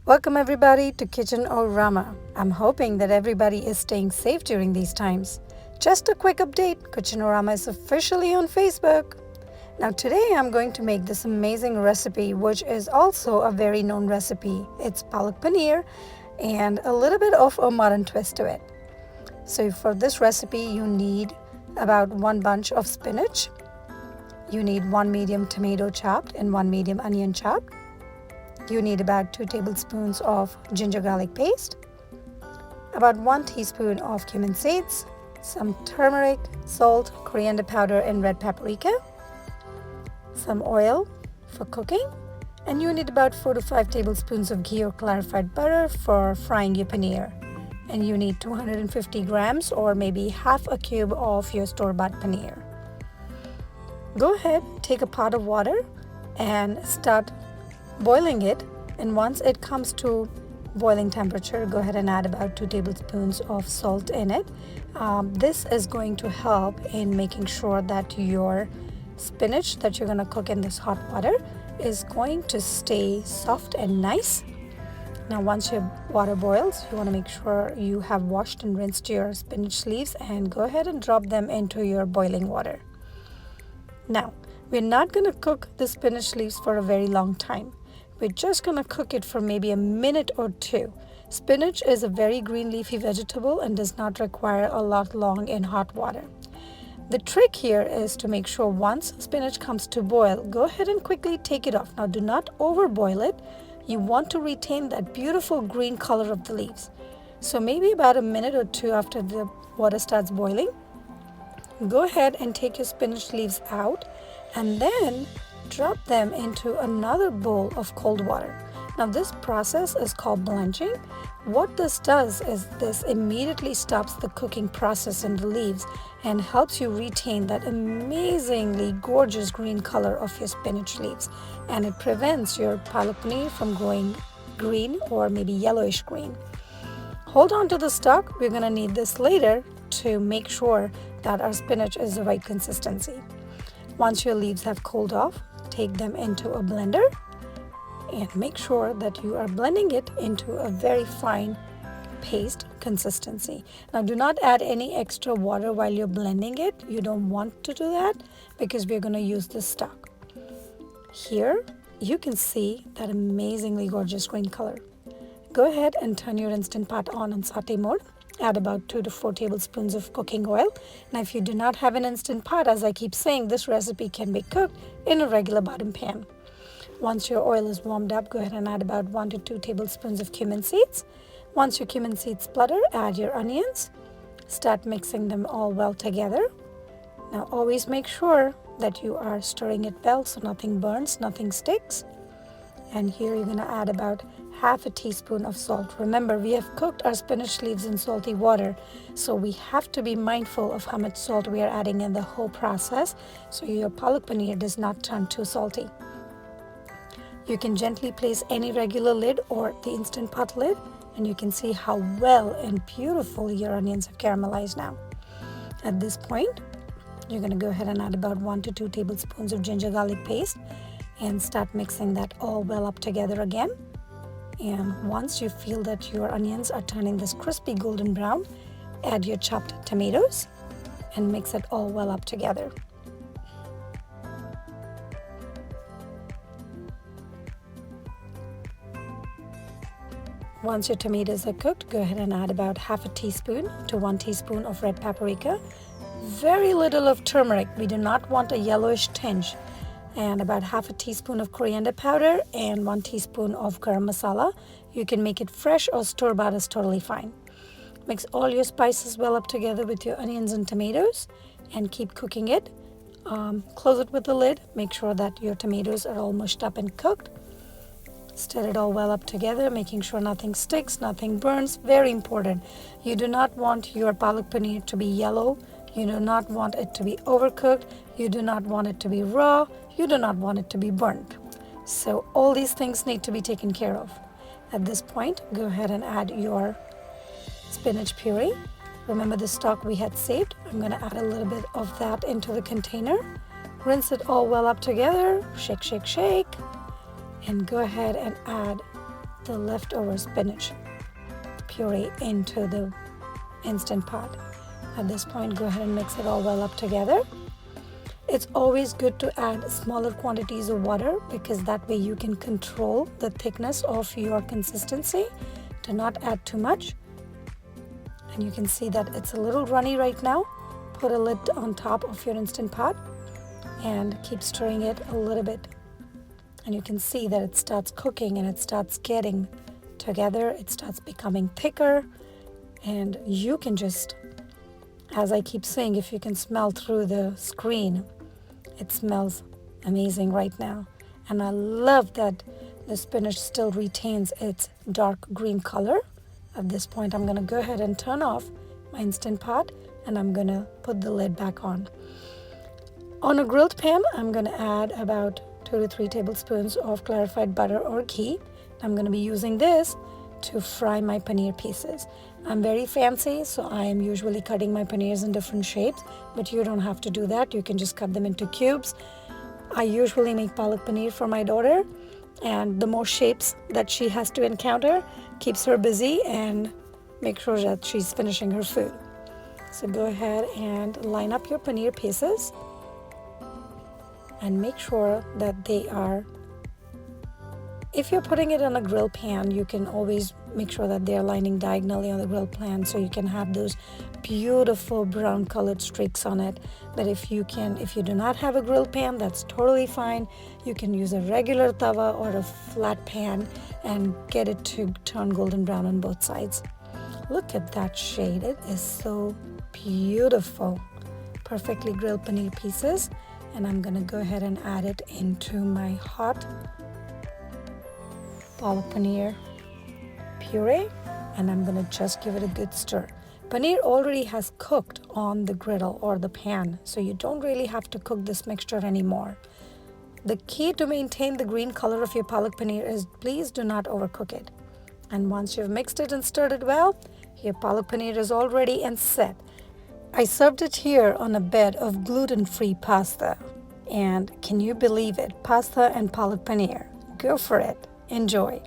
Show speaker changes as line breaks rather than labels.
Welcome everybody to Kitchen Orama. I'm hoping that everybody is staying safe during these times. Just a quick update, Kitchen Orama is officially on Facebook. Now today I'm going to make this amazing recipe which is also a very known recipe. It's Palak Paneer and a little bit of a modern twist to it. So for this recipe you need about one bunch of spinach. You need one medium tomato chopped and one medium onion chopped. You need about 2 tablespoons of ginger garlic paste, about 1 teaspoon of cumin seeds, some turmeric, salt, coriander powder, and red paprika, some oil for cooking, and you need about 4 to 5 tablespoons of ghee or clarified butter for frying your paneer. And you need 250 grams or maybe half a cube of your store-bought paneer. Go ahead, take a pot of water and start boiling it, and once it comes to boiling temperature, go ahead and add about 2 tablespoons of salt in it. This is going to help in making sure that your spinach that you're going to cook in this hot water is going to stay soft and nice. Now once your water boils, you want to make sure you have washed and rinsed your spinach leaves and go ahead and drop them into your boiling water. Now we're not going to cook the spinach leaves for a very long time. We're just going to cook it for maybe a minute or two. Spinach is a very green leafy vegetable and does not require a lot long in hot water. The trick here is to make sure once spinach comes to boil, go ahead and quickly take it off. Now do not overboil it. You want to retain that beautiful green color of the leaves. So maybe about a minute or two after the water starts boiling, go ahead and take your spinach leaves out and then drop them into another bowl of cold water. Now this process is called blanching. What this does is this immediately stops the cooking process in the leaves and helps you retain that amazingly gorgeous green color of your spinach leaves, and it prevents your palak paneer from going green or maybe yellowish green. Hold on to the stock. We're going to need this later to make sure that our spinach is the right consistency. Once your leaves have cooled off, take them into a blender and make sure that you are blending it into a very fine paste consistency. Now do not add any extra water while you're blending it. You don't want to do that because we're going to use this stock. Here you can see that amazingly gorgeous green color. Go ahead and turn your Instant Pot on saute mode. Add about 2 to 4 tablespoons of cooking oil. Now if you do not have an Instant Pot, as I keep saying, this recipe can be cooked in a regular bottom pan. Once your oil is warmed up, go ahead and add about 1 to 2 tablespoons of cumin seeds. Once your cumin seeds splutter, add your onions. Start mixing them all well together. Now always make sure that you are stirring it well so nothing burns, nothing sticks. And here you're going to add about half a teaspoon of salt. Remember, we have cooked our spinach leaves in salty water, so we have to be mindful of how much salt we are adding in the whole process so your palak paneer does not turn too salty. You can gently place any regular lid or the Instant Pot lid, and you can see how well and beautiful your onions have caramelized now. At this point, you're going to go ahead and add about 1 to 2 tablespoons of ginger garlic paste and start mixing that all well up together again. And once you feel that your onions are turning this crispy golden brown, add your chopped tomatoes and mix it all well up together. Once your tomatoes are cooked, go ahead and add about half a teaspoon to 1 teaspoon of red paprika, very little of turmeric. We do not want a yellowish tinge. And about half a teaspoon of coriander powder and 1 teaspoon of garam masala. You can make it fresh or store-bought, is totally fine. Mix all your spices well up together with your onions and tomatoes and keep cooking it. Close it with the lid. Make sure that your tomatoes are all mushed up and cooked. Stir it all well up together, making sure nothing sticks, nothing burns. Very important. You do not want your palak paneer to be yellow. You do not want it to be overcooked. You do not want it to be raw. You do not want it to be burnt. So all these things need to be taken care of. At this point, go ahead and add your spinach puree. Remember the stock we had saved? I'm going to add a little bit of that into the container. Rinse it all well up together. Shake, shake, shake. And go ahead and add the leftover spinach puree into the Instant Pot. At this point, go ahead and mix it all well up together. It's always good to add smaller quantities of water because that way you can control the thickness of your consistency to not add too much. And you can see that it's a little runny right now. Put a lid on top of your Instant Pot and keep stirring it a little bit. And you can see that it starts cooking and it starts getting together. It starts becoming thicker. And you can just, as I keep saying, if you can smell through the screen, it smells amazing right now. And I love that the spinach still retains its dark green color. At this point, I'm going to go ahead and turn off my Instant Pot and I'm going to put the lid back on. On a grilled pan, I'm going to add about 2 to 3 tablespoons of clarified butter or ghee. I'm going to be using this to fry my paneer pieces. I'm very fancy, so I am usually cutting my paneers in different shapes, but you don't have to do that. You can just cut them into cubes. I usually make palak paneer for my daughter, and the more shapes that she has to encounter keeps her busy and make sure that she's finishing her food. So go ahead and line up your paneer pieces and make sure that they are, if you're putting it on a grill pan, you can always make sure that they're lining diagonally on the grill pan so you can have those beautiful brown colored streaks on it. But if you do not have a grill pan, that's totally fine. You can use a regular tawa or a flat pan and get it to turn golden brown on both sides. Look at that shade. It is so beautiful. Perfectly grilled paneer pieces. And I'm going to go ahead and add it into my hot palak paneer puree, and I'm going to just give it a good stir. Paneer already has cooked on the griddle or the pan, so you don't really have to cook this mixture anymore. The key to maintain the green color of your palak paneer is please do not overcook it. And once you've mixed it and stirred it well, your palak paneer is all ready and set. I served it here on a bed of gluten-free pasta. And can you believe it? Pasta and palak paneer. Go for it. Enjoy.